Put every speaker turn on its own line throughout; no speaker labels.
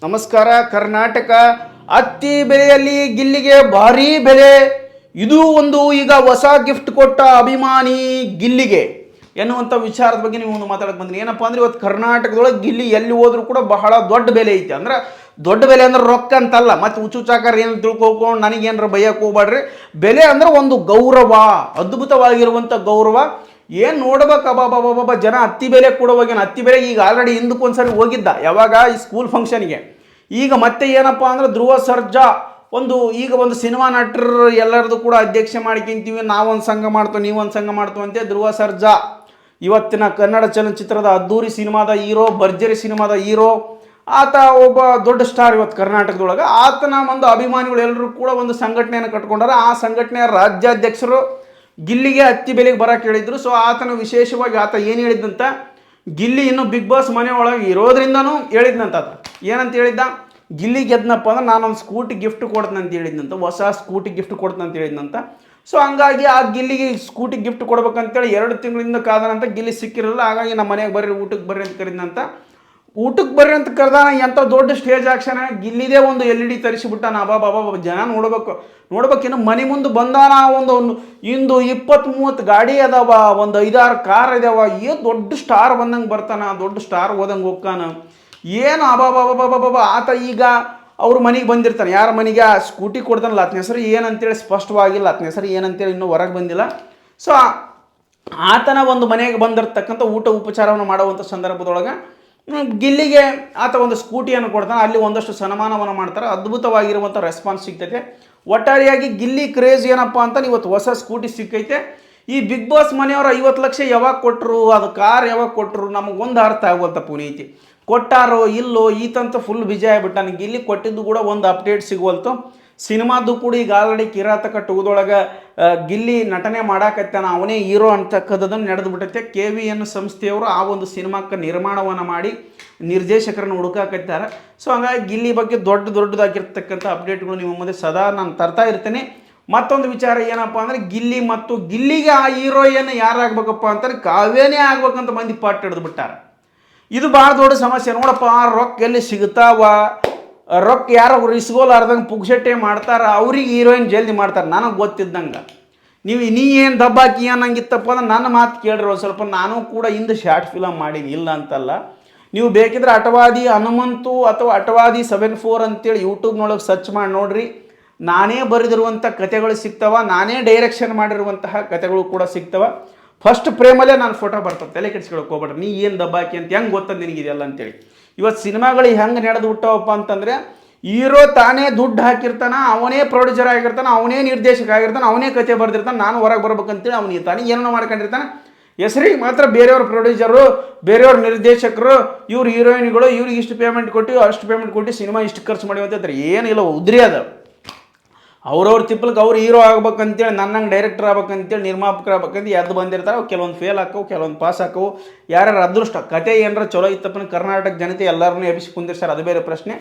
ನಮಸ್ಕಾರ. ಕರ್ನಾಟಕ ಹತ್ತಿ ಬೆಲೆಯಲ್ಲಿ ಗಿಲ್ಲಿಗೆ ಭಾರೀ ಬೆಲೆ. ಇದು ಒಂದು ಈಗ ಹೊಸ ಗಿಫ್ಟ್ ಕೊಟ್ಟ ಅಭಿಮಾನಿ ಗಿಲ್ಲಿಗೆ ಎನ್ನುವಂಥ ವಿಚಾರದ ಬಗ್ಗೆ ನೀವು ಒಂದು ಮಾತಾಡಕ್ಕೆ ಬಂದ್ರಿ. ಏನಪ್ಪ ಅಂದ್ರೆ ಇವತ್ತು ಕರ್ನಾಟಕದೊಳಗೆ ಗಿಲ್ಲಿ ಎಲ್ಲಿ ಹೋದ್ರೂ ಕೂಡ ಬಹಳ ದೊಡ್ಡ ಬೆಲೆ ಐತೆ. ಅಂದ್ರೆ ದೊಡ್ಡ ಬೆಲೆ ಅಂದ್ರೆ ರೊಕ್ಕ ಅಂತಲ್ಲ, ಮತ್ತು ಹುಚ್ಚುಚ್ಚಾಕಾರ ಏನು ತಿಳ್ಕೊಕೊಂಡು ನನಗೇನಾರ ಬೈಯಕ್ಕೆ ಹೋಗ್ಬೇಡ್ರಿ. ಬೆಲೆ ಅಂದ್ರೆ ಒಂದು ಗೌರವ, ಅದ್ಭುತವಾಗಿರುವಂಥ ಗೌರವ. ಏನು ನೋಡ್ಬೇಕು ಅಬ್ಬಾಬಾಬಾಬಾ, ಜನ ಹತ್ತಿ ಬೆಲೆ ಕೊಡುವಾಗೇನು ಹತ್ತಿ ಬೆಲೆ ಈಗ ಆಲ್ರೆಡಿ ಹಿಂದಕ್ಕೊಂದ್ಸರಿ ಹೋಗಿದ್ದ, ಯಾವಾಗ ಈ ಸ್ಕೂಲ್ ಫಂಕ್ಷನ್ಗೆ. ಈಗ ಮತ್ತೆ ಏನಪ್ಪ ಅಂದ್ರೆ ಧ್ರುವ ಸರ್ಜಾ ಈಗ ಒಂದು ಸಿನಿಮಾ ನಟರು ಎಲ್ಲರದು ಕೂಡ ಅಧ್ಯಕ್ಷೆ ಮಾಡ್ಕೊಂತೀವಿ, ನಾವೊಂದು ಸಂಘ ಮಾಡ್ತೇವೆ ನೀವೊಂದು ಸಂಘ ಮಾಡ್ತೇವೆ ಅಂತೆ. ಧ್ರುವ ಸರ್ಜಾ ಇವತ್ತಿನ ಕನ್ನಡ ಚಲನಚಿತ್ರದ ಅದ್ದೂರಿ ಸಿನಿಮಾದ ಹೀರೋ, ಭರ್ಜರಿ ಸಿನಿಮಾದ ಹೀರೋ. ಆತ ಒಬ್ಬ ದೊಡ್ಡ ಸ್ಟಾರ್ ಇವತ್ತು ಕರ್ನಾಟಕದೊಳಗೆ. ಆತನ ಒಂದು ಅಭಿಮಾನಿಗಳು ಎಲ್ಲರೂ ಕೂಡ ಒಂದು ಸಂಘಟನೆಯನ್ನು ಕಟ್ಕೊಂಡಾರ. ಆ ಸಂಘಟನೆಯ ರಾಜ್ಯಾಧ್ಯಕ್ಷರು ಗಿಲ್ಲಿಗೆ ಹತ್ತಿ ಬೆಲೆಗೆ ಬರೋಕೆ ಹೇಳಿದ್ರು. ಸೊ ಆತನ ವಿಶೇಷವಾಗಿ ಆತ ಏನು ಹೇಳಿದ್ದಂತ, ಗಿಲ್ಲಿ ಇನ್ನು ಬಿಗ್ ಬಾಸ್ ಮನೆ ಒಳಗೆ ಇರೋದ್ರಿಂದನೂ ಹೇಳಿದ್ನಂತ. ಆತ ಏನಂತ ಹೇಳಿದ್ದ, ಗಿಲ್ಲಿ ಗೆದ್ನಪ್ಪ ಅಂದ್ರೆ ನಾನೊಂದು ಸ್ಕೂಟಿ ಗಿಫ್ಟ್ ಕೊಡ್ತೀನಿ ಅಂತ ಹೇಳಿದ್ನಂತ, ಹೊಸ ಸ್ಕೂಟಿ ಗಿಫ್ಟ್ ಕೊಡ್ತೀನಿ ಅಂತ ಹೇಳಿದ್ನಂತ. ಸೊ ಹಂಗಾಗಿ ಆ ಗಿಲ್ಲಿಗೆ ಸ್ಕೂಟಿ ಗಿಫ್ಟ್ ಕೊಡ್ಬೇಕಂತೇಳಿ 2 ತಿಂಗಳಿಂದ ಕಾದನಂತ. ಗಿಲ್ಲಿ ಸಿಕ್ಕಿರಲಿಲ್ಲ. ಹಾಗಾಗಿ ನಮ್ಮ ಮನೆಗೆ ಬರ್ರಿ, ಊಟಕ್ಕೆ ಬರ್ರಿ ಅಂತ ಕರೆದ್ನಂತ. ಊಟಕ್ಕೆ ಬರ್ರಿ ಅಂತ ಕರೆದಾನ. ಎಂಥ ದೊಡ್ಡ ಸ್ಟೇಜ್ ಆಕ್ಷನ್. ಗಿಲ್ಲಿದೇ ಒಂದು LED ತರಿಸಿಬಿಟ್ಟಾನ. ಅಬಾಬಾಬಾ, ಜನ ನೋಡ್ಬೇಕಿನ್ನು ಮನೆ ಮುಂದೆ ಬಂದಾನ. ಒಂದು ಇಂದು 20-30 ಗಾಡಿ ಅದಾವ, ಒಂದು 5-6 ಕಾರ್ ಇದಾವ. ಏನು ದೊಡ್ಡ ಸ್ಟಾರ್ ಬಂದಂಗೆ ಬರ್ತಾನ, ದೊಡ್ಡ ಸ್ಟಾರ್ ಹೋದಂಗೆ ಹೋಗ್ತಾನ. ಏನು ಅಬಾಬಾಬಾಬಾಬಾ. ಆತ ಈಗ ಅವ್ರ ಮನೆಗೆ ಬಂದಿರ್ತಾನೆ. ಯಾರ ಮನೆಗೆ ಆ ಸ್ಕೂಟಿ ಕೊಡ್ತಾನಲ್ಲ, ಆತನ ಹೆಸರು ಏನಂತೇಳಿ ಸ್ಪಷ್ಟವಾಗಿಲ್ಲ. ಆತನ ಹೆಸರು ಏನಂತೇಳಿ ಇನ್ನೂ ಹೊರಗೆ ಬಂದಿಲ್ಲ. ಸೊ ಆತನ ಒಂದು ಮನೆಗೆ ಬಂದಿರತಕ್ಕಂಥ ಊಟ ಉಪಚಾರವನ್ನು ಮಾಡುವಂಥ ಸಂದರ್ಭದೊಳಗೆ ಗಿಲ್ಲಿಗೆ ಆತ ಒಂದು ಸ್ಕೂಟಿಯನ್ನು ಕೊಡ್ತಾನೆ. ಅಲ್ಲಿ ಒಂದಷ್ಟು ಸನ್ಮಾನವನ್ನು ಮಾಡ್ತಾರೆ. ಅದ್ಭುತವಾಗಿರುವಂಥ ರೆಸ್ಪಾನ್ಸ್ ಸಿಗ್ತೈತೆ. ಒಟ್ಟಾರೆಯಾಗಿ ಗಿಲ್ಲಿ ಕ್ರೇಜ್ ಏನಪ್ಪ ಅಂತ ಇವತ್ತು ಹೊಸ ಸ್ಕೂಟಿ ಸಿಕ್ಕೈತೆ. ಈ ಬಿಗ್ ಬಾಸ್ ಮನೆಯವರು 50 ಲಕ್ಷ ಯಾವಾಗ ಕೊಟ್ಟರು, ಅದು ಕಾರ್ ಯಾವಾಗ ಕೊಟ್ಟರು, ನಮಗೊಂದು ಅರ್ಥ ಆಗುವಂಥ ಪುನೀತಿ. ಕೊಟ್ಟಾರೋ ಇಲ್ಲೋ ಈತಂತ ಫುಲ್ ಬಿಜಿ ಆಗಿಬಿಟ್ಟ. ನನಗೆ ಗಿಲ್ಲಿ ಕೊಟ್ಟಿದ್ದು ಕೂಡ ಒಂದು ಅಪ್ಡೇಟ್ ಸಿಗುವಲ್ತು. ಸಿನಿಮಾದ್ದು ಕೂಡ ಈಗ ಆಲ್ರೆಡಿ ಕಿರಾತಕ ಟೂದೊಳಗೆ ಗಿಲ್ಲಿ ನಟನೆ ಮಾಡಾಕತ್ತಾನ, ಅವನೇ ಹೀರೋ ಅಂತಕ್ಕಂಥದ್ದನ್ನು ನಡೆದು ಬಿಟ್ಟೈತೆ. KVN ಸಂಸ್ಥೆಯವರು ಆ ಒಂದು ಸಿನಿಮಾಕ್ಕೆ ನಿರ್ಮಾಣವನ್ನು ಮಾಡಿ ನಿರ್ದೇಶಕರನ್ನು ಹುಡುಕಾಕತ್ತಾರೆ. ಸೊ ಹಂಗಾಗಿ ಗಿಲ್ಲಿ ಬಗ್ಗೆ ದೊಡ್ಡದಾಗಿರ್ತಕ್ಕಂಥ ಅಪ್ಡೇಟ್ಗಳು ನಿಮ್ಮ ಮುಂದೆ ಸದಾ ನಾನು ತರ್ತಾ ಇರ್ತೇನೆ. ಮತ್ತೊಂದು ವಿಚಾರ ಏನಪ್ಪ ಅಂದರೆ, ಗಿಲ್ಲಿಗೆ ಆ ಹೀರೋಯಿನ್ ಯಾರಾಗಬೇಕಪ್ಪ ಅಂತಾರೆ, ಕಾವ್ಯನೇ ಆಗ್ಬೇಕಂತ ಮಂದಿ ಪಾಟ್ ಹಿಡಿದು ಬಿಟ್ಟಾರೆ. ಇದು ಭಾಳ ದೊಡ್ಡ ಸಮಸ್ಯೆ. ನೋಡಪ್ಪ, ರೊಕ್ಕ ಎಲ್ಲಿ ಸಿಗ್ತಾವ, ರೊಕ್ಕ ಯಾರೋ ಇಸ್ಗೋಲಾರ್ದಂಗೆ ಪುಗ್ಸೆಟ್ಟೆ ಮಾಡ್ತಾರೆ, ಅವ್ರಿಗೆ ಹೀರೋಯಿನ್ ಜಲ್ದಿ ಮಾಡ್ತಾರೆ. ನನಗೆ ಗೊತ್ತಿದ್ದಂಗೆ ನೀ ಏನು ದಬ್ಬಾಕಿ ಅನ್ನಂಗಿತ್ತಪ್ಪ ಅಂದ್ರೆ ನನ್ನ ಮಾತು ಕೇಳ್ರಿ ಒಂದು ಸ್ವಲ್ಪ. ನಾನು ಕೂಡ ಹಿಂದೆ ಶಾರ್ಟ್ ಫಿಲಮ್ ಮಾಡೀನಿ, ಇಲ್ಲ ಅಂತಲ್ಲ. ನೀವು ಬೇಕಿದ್ರೆ ಅಟವಾದಿ ಹನುಮಂತು ಅಥವಾ ಅಟವಾದಿ 74 ಅಂತೇಳಿ ಯೂಟ್ಯೂಬ್ನೊಳಗೆ ಸರ್ಚ್ ಮಾಡಿ ನೋಡ್ರಿ. ನಾನೇ ಬರೆದಿರುವಂಥ ಕತೆಗಳು ಸಿಗ್ತವೆ, ನಾನೇ ಡೈರೆಕ್ಷನ್ ಮಾಡಿರುವಂತಹ ಕತೆಗಳು ಕೂಡ ಸಿಗ್ತವೆ. ಫಸ್ಟ್ ಪ್ರೇಮಲ್ಲೇ ನಾನು ಫೋಟೋ ಬರ್ತದೆ, ತಲೆ ಕೆಡಿಸ್ಕೊಳಕ್ಕೆ ಹೋಗ್ಬೇಡ್ರಿ. ನೀ ಏನು ದಬ್ಬಾಕಿ ಅಂತ ಹೆಂಗೆ ಗೊತ್ತಂದು ನಿನಗಿದೆಯಲ್ಲ ಅಂತೇಳಿ. ಇವತ್ತು ಸಿನಿಮಾಗಳು ಹೆಂಗೆ ನಡೆದು ಬಿಟ್ಟವಪ್ಪ ಅಂತಂದರೆ, ಹೀರೋ ತಾನೇ ದುಡ್ಡು ಹಾಕಿರ್ತಾನೆ, ಅವನೇ ಪ್ರೊಡ್ಯೂಸರ್ ಆಗಿರ್ತಾನೆ, ಅವನೇ ನಿರ್ದೇಶಕ ಆಗಿರ್ತಾನೆ, ಅವನೇ ಕತೆ ಬರೆದಿರ್ತಾನೆ. ನಾನು ಹೊರಗೆ ಬರ್ಬೇಕಂತೇಳಿ ಅವನಿಗೆ ತಾನೇ ಏನೋ ಮಾಡ್ಕೊಂಡಿರ್ತಾನೆ. ಹೆಸರಿಗೆ ಮಾತ್ರ ಬೇರೆಯವ್ರ ಪ್ರೊಡ್ಯೂಸರು, ಬೇರೆಯವ್ರ ನಿರ್ದೇಶಕರು, ಇವ್ರು ಹೀರೋಯಿನ್ಗಳು, ಇವ್ರಿಗೆ ಇಷ್ಟು ಪೇಮೆಂಟ್ ಕೊಟ್ಟು ಅಷ್ಟು ಪೇಮೆಂಟ್ ಕೊಟ್ಟು ಸಿನಿಮಾ ಇಷ್ಟು ಖರ್ಚು ಮಾಡಿ ಅಂತ ಏನಿಲ್ಲ, ಉದ್ರಿ ಅದ. ಅವ್ರವ್ರ ತಿಪ್ಪಲಕ್ಕೆ ಅವ್ರು ಹೀರೋ ಆಗ್ಬೇಕಂತೇಳಿ, ನನ್ನಂಗೆ ಡೈರೆಕ್ಟರ್ ಆಗ್ಬೇಕಂತೇಳಿ, ನಿರ್ಮಾಪಕರು ಆಗ್ಬೇಕಂತ ಎದ್ದು ಬಂದಿರ್ತಾರೆ. ಕೆಲವೊಂದು ಫೇಲ್ ಹಾಕವು, ಕೆಲವೊಂದು ಪಾಸ್ ಹಾಕವು. ಯಾರ್ಯಾರು ಅದೃಷ್ಟ ಕತೆ ಏನಾರ ಚಲೋ ಇತ್ತಪ್ಪನ ಕರ್ನಾಟಕ ಜನತೆ ಎಲ್ಲರನ್ನೂ ಎಬ್ಬಿಸಿ ಕುಂದಿರ್ತಾರೆ, ಅದು ಬೇರೆ ಪ್ರಶ್ನೆ.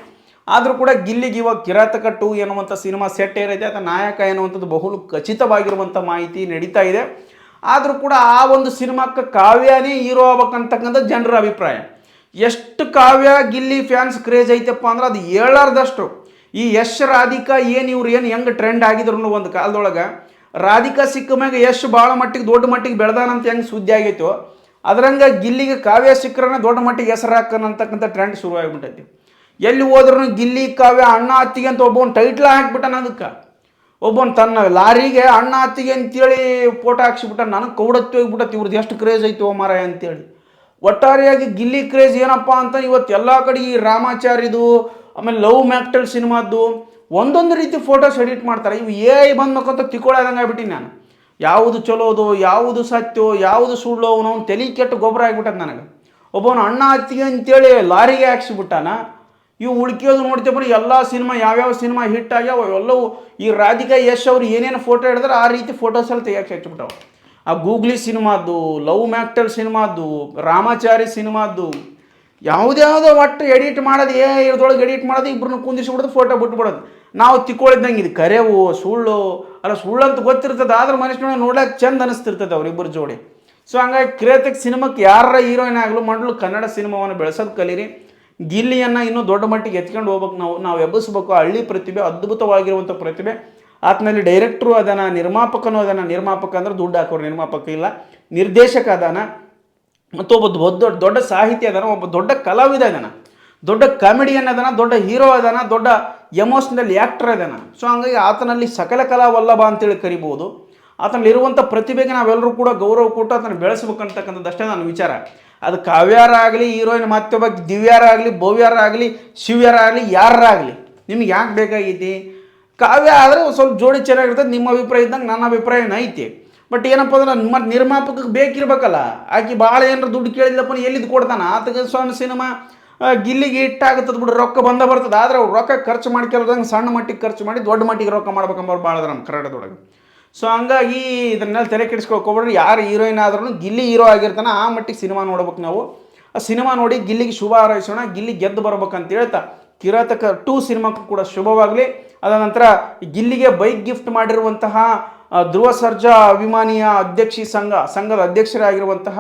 ಆದರೂ ಕೂಡ ಗಿಲ್ಲಿಗೆ ಇವಾಗ ಕಿರಾತಕ 2 ಎನ್ನುವಂಥ ಸಿನಿಮಾ ಸೆಟ್ ಏನೈತೆ, ಅಥವಾ ನಾಯಕ ಎನ್ನುವಂಥದ್ದು ಬಹು ಖಚಿತವಾಗಿರುವಂಥ ಮಾಹಿತಿ ನಡೀತಾ ಇದೆ. ಆದರೂ ಕೂಡ ಆ ಒಂದು ಸಿನಿಮಾಕ್ಕೆ ಕಾವ್ಯನೇ ಹೀರೋ ಆಗ್ಬೇಕಂತಕ್ಕಂಥ ಜನರ ಅಭಿಪ್ರಾಯ. ಎಷ್ಟು ಕಾವ್ಯ ಗಿಲ್ಲಿ ಫ್ಯಾನ್ಸ್ ಕ್ರೇಜ್ ಐತಪ್ಪ ಅಂದ್ರೆ ಅದು ಹೇಳಾರ್ದಷ್ಟು. ಈ ಯಶ್ ರಾಧಿಕಾ ಇವ್ರು ಹೆಂಗೆ ಟ್ರೆಂಡ್ ಆಗಿದ್ರು ಒಂದು ಕಾಲದೊಳಗೆ, ರಾಧಿಕಾ ಸಿಕ್ಕ ಮ್ಯಾಗ ಯಶ್ ಭಾಳ ಮಟ್ಟಿಗೆ ದೊಡ್ಡ ಮಟ್ಟಿಗೆ ಬೆಳೆದಾನಂತ ಹೆಂಗೆ ಸುದ್ದಿ ಆಗೈತೋ, ಅದ್ರಂಗೆ ಗಿಲ್ಲಿಗೆ ಕಾವ್ಯ ಸಿಕ್ಕರನ್ನ ದೊಡ್ಡ ಮಟ್ಟಿಗೆ ಹೆಸರು ಹಾಕನಂತಕ್ಕಂಥ ಟ್ರೆಂಡ್ ಶುರುವಾಗಿಬಿಟ್ಟೈತಿ. ಎಲ್ಲಿ ಹೋದ್ರೂ ಗಿಲ್ಲಿ ಕಾವ್ಯ ಅಣ್ಣ ಅತ್ತಿಗೆ ಅಂತ ಒಬ್ಬವನು ಟೈಟ್ಲ ಹಾಕ್ಬಿಟ್ಟಾನ. ಅದಕ್ಕೆ ಒಬ್ಬನು ತನ್ನ ಲಾರಿಗೆ ಅಣ್ಣ ಅತ್ತಿಗೆ ಅಂತೇಳಿ ಫೋಟೋ ಹಾಕ್ಸಿಬಿಟ್ಟ. ನನಗೆ ಕೌಡತ್ತಿ ಹೋಗ್ಬಿಟ್ಟತಿ, ಇವ್ರದ್ದು ಎಷ್ಟು ಕ್ರೇಜ್ ಐತೋ ಮಾರಾಯ ಅಂತೇಳಿ. ಒಟ್ಟಾರೆಯಾಗಿ ಗಿಲ್ಲಿ ಕ್ರೇಜ್ ಏನಪ್ಪ ಅಂತ ಇವತ್ತು ಎಲ್ಲ ಕಡೆ ಈ ರಾಮಾಚಾರ್ಯದು, ಆಮೇಲೆ ಲವ್ ಮ್ಯಾಕ್ಟಲ್ ಸಿನಿಮಾದ್ದು ಒಂದೊಂದು ರೀತಿ ಫೋಟೋಸ್ ಎಡಿಟ್ ಮಾಡ್ತಾರೆ. ಇವು AI ಬಂದ್ಬೇಕಂತ ತಿಳ್ಕೊಳ್ಳೋದಂಗೆ ಆಗ್ಬಿಟ್ಟಿನಿ ನಾನು. ಯಾವುದು ಚಲೋದು, ಯಾವುದು ಸತ್ಯೋ, ಯಾವುದು ಸುಳ್ಳು, ಅವನು ತಲೆ ಕೆಟ್ಟು ಗೊಬ್ಬರ ಆಗಿಬಿಟ್ಟದ ನನಗೆ. ಒಬ್ಬವನು ಅಣ್ಣ ಅತ್ತಿಗೆ ಅಂತೇಳಿ ಲಾರಿಗೆ ಹಾಕ್ಸಿಬಿಟ್ಟಾನ. ಇವು ಉಳ್ಕಿಯೋದು ನೋಡ್ತೇವೆ ಎಲ್ಲ ಸಿನಿಮಾ, ಯಾವ್ಯಾವ ಸಿನಿಮಾ ಹಿಟ್ ಆಗ್ಯಾವ ಎಲ್ಲವೂ ಈ ರಾಧಿಕಾ ಯಶ್ ಅವ್ರು ಏನೇನು ಫೋಟೋ ಹಿಡಿದ್ರೆ ಆ ರೀತಿ ಫೋಟೋಸ್ ಎಲ್ಲ ತೆಗಿಯಕ್ಕೆ ಹಚ್ಚಿಬಿಟ್ಟವು. ಆ ಗೂಗ್ಲಿ ಸಿನಿಮಾದ್ದು, ಲವ್ ಮ್ಯಾಕ್ಟಲ್ ಸಿನಿಮಾದ್ದು, ರಾಮಾಚಾರಿ ಸಿನಿಮಾದ್ದು, ಯಾವುದ್ಯಾವುದೋ ಒಟ್ಟು ಎಡಿಟ್ ಮಾಡೋದು, ಇದ್ರೊಳಗೆ ಎಡಿಟ್ ಮಾಡೋದು, ಇಬ್ಬರನ್ನ ಕುಂದಿಸ್ಬಿಡೋದು, ಫೋಟೋ ಬಿಟ್ಬಿಡೋದು. ನಾವು ತಿಕ್ಕೊಳಿದ್ದಂಗೆ ಇದು ಕರೆವು ಸುಳ್ಳು ಅಲ್ಲ, ಸುಳ್ಳು ಅಂತ ಗೊತ್ತಿರ್ತದೆ, ಆದ್ರೆ ಮನುಷ್ಯನ ನೋಡಕ್ಕೆ ಚಂದ ಅನಿಸ್ತಿರ್ತದೆ ಅವರಿಬ್ಬರು ಜೋಡಿ. ಸೊ ಹಂಗಾಗಿ ಕಿರಾತಕ ಸಿನಿಮಾಕ್ಕೆ ಯಾರ ಹೀರೋಯಿನ್ ಆಗಲು ಮಾಡಲು ಕನ್ನಡ ಸಿನಿಮಾವನ್ನು ಬೆಳೆಸೋದು ಕಲೀರಿ. ಗಿಲ್ಲಿಯನ್ನು ಇನ್ನೂ ದೊಡ್ಡ ಮಟ್ಟಿಗೆ ಎತ್ಕೊಂಡು ಹೋಗ್ಬೇಕು, ನಾವು ಎಬ್ಬಿಸ್ಬೇಕು. ಹಳ್ಳಿ ಪ್ರತಿಭೆ, ಅದ್ಭುತವಾಗಿರುವಂಥ ಪ್ರತಿಭೆ. ಆತನಲ್ಲಿ ಡೈರೆಕ್ಟ್ರು ಅದಾನ, ನಿರ್ಮಾಪಕನೂ ಅದಾನ. ನಿರ್ಮಾಪಕ ಅಂದ್ರೆ ದುಡ್ಡು ಹಾಕೋರು ನಿರ್ಮಾಪಕ ಇಲ್ಲ, ನಿರ್ದೇಶಕ ಅದಾನ, ಮತ್ತು ಒಬ್ಬ ದೊಡ್ಡ ಸಾಹಿತಿ ಅದಾನ, ಒಬ್ಬ ದೊಡ್ಡ ಕಲಾವಿದ ಅದಾನ, ದೊಡ್ಡ ಕಾಮಿಡಿಯನ್ ಅದಾನ, ದೊಡ್ಡ ಹೀರೋ ಅದಾನ, ದೊಡ್ಡ ಎಮೋಷ್ನಲ್ ಆ್ಯಕ್ಟರ್ ಅದಾನ. ಸೊ ಹಂಗಾಗಿ ಆತನಲ್ಲಿ ಸಕಲ ಕಲಾ ವಲ್ಲಭ ಅಂತೇಳಿ ಕರಿಬೋದು. ಆತನಲ್ಲಿರುವಂಥ ಪ್ರತಿಭೆಗೆ ನಾವೆಲ್ಲರೂ ಕೂಡ ಗೌರವ ಕೊಟ್ಟು ಅದನ್ನು ಬೆಳೆಸ್ಬೇಕಂತಕ್ಕಂಥದ್ದು ಅಷ್ಟೇ ನನ್ನ ವಿಚಾರ. ಅದು ಕಾವ್ಯಾರ ಆಗಲಿ, ಹೀರೋಯಿನ್ ಮತ್ತೊಬ್ಬ ದಿವ್ಯಾರ ಆಗಲಿ, ಭವ್ಯಾರ ಆಗಲಿ, ಶಿವ್ಯಾರ ಆಗಲಿ, ಯಾರಾಗಲಿ, ನಿಮ್ಗೆ ಯಾಕೆ ಬೇಕಾಗೈತಿ? ಕಾವ್ಯ ಆದರೆ ಸ್ವಲ್ಪ ಜೋಡಿ ಚೆನ್ನಾಗಿರ್ತದೆ, ನಿಮ್ಮ ಅಭಿಪ್ರಾಯ ಇದ್ದಂಗೆ ನನ್ನ ಅಭಿಪ್ರಾಯನ ಐತಿ. ಬಟ್ ಏನಪ್ಪ ಅಂದ್ರೆ ಮತ್ತು ನಿರ್ಮಾಪಕಕ್ಕೆ ಬೇಕಿರ್ಬೇಕಲ್ಲ. ಆಕೆ ಭಾಳ ಏನಾರು ದುಡ್ಡು ಕೇಳಿಲ್ಲಪ್ಪ ಎಲ್ಲಿದ್ದು ಕೊಡ್ತಾನೆ ಆತಗೆ. ಸಣ್ಣ ಸಿನಿಮಾ ಗಿಲ್ಲಿಗೆ ಇಟ್ಟಾಗುತ್ತದೆ ಬಿಡು, ರೊಕ್ಕ ಬರ್ತದೆ. ಆದರೆ ಅವ್ರು ರೊಕ್ಕ ಖರ್ಚು ಮಾಡ್ಕೊಳ್ಳೋದಂಗೆ ಸಣ್ಣ ಮಟ್ಟಿಗೆ ಖರ್ಚು ಮಾಡಿ ದೊಡ್ಡ ಮಟ್ಟಿಗೆ ರೊಕ್ಕ ಮಾಡ್ಬೇಕಂಬ ಭಾಳ ಅದ ನಮ್ಮ ಕನ್ನಡದೊಳಗೆ. ಸೊ ಹಂಗಾಗಿ ಇದನ್ನೆಲ್ಲ ತಲೆ ಕೆಡಿಸ್ಕೊಳಕ್ಕೆ ಹೋಗ್ಬೇಡ್ರಿ. ಯಾರು ಹೀರೋಯಿನ್ ಆದ್ರೂ ಗಿಲ್ಲಿ ಹೀರೋ ಆಗಿರ್ತಾನೆ, ಆ ಮಟ್ಟಿಗೆ ಸಿನಿಮಾ ನೋಡ್ಬೇಕು ನಾವು. ಆ ಸಿನಿಮಾ ನೋಡಿ ಗಿಲ್ಲಿಗೆ ಶುಭ ಹಾರೈಸೋಣ, ಗಿಲ್ಲಿ ಗೆದ್ದು ಬರ್ಬೇಕಂತ ಹೇಳ್ತಾ ಕಿರಾತಕ 2 ಸಿನಿಮಾಕ್ಕೂ ಕೂಡ ಶುಭವಾಗಲಿ. ಅದ ನಂತರ ಗಿಲ್ಲಿಗೆ ಬೈಕ್ ಗಿಫ್ಟ್ ಮಾಡಿರುವಂತಹ ಧ್ರುವ ಸರ್ಜಾ ಅಭಿಮಾನಿಯ ಸಂಘದ ಅಧ್ಯಕ್ಷರಾಗಿರುವಂತಹ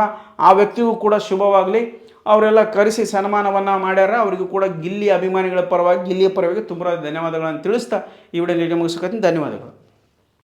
ಆ ವ್ಯಕ್ತಿಗೂ ಕೂಡ ಶುಭವಾಗಲಿ. ಅವರೆಲ್ಲ ಕರೆಸಿ ಸನ್ಮಾನವನ್ನು ಮಾಡ್ಯಾರ. ಅವರಿಗೂ ಕೂಡ ಗಿಲ್ಲಿ ಅಭಿಮಾನಿಗಳ ಪರವಾಗಿ, ಗಿಲ್ಲಿಯ ಪರವಾಗಿ ತುಂಬ ಧನ್ಯವಾದಗಳನ್ನು ತಿಳಿಸ್ತಾ ಈ ವಿಡಿಯೋ ಮುಗಿಸ್ಕೊತೀನಿ. ಧನ್ಯವಾದಗಳು.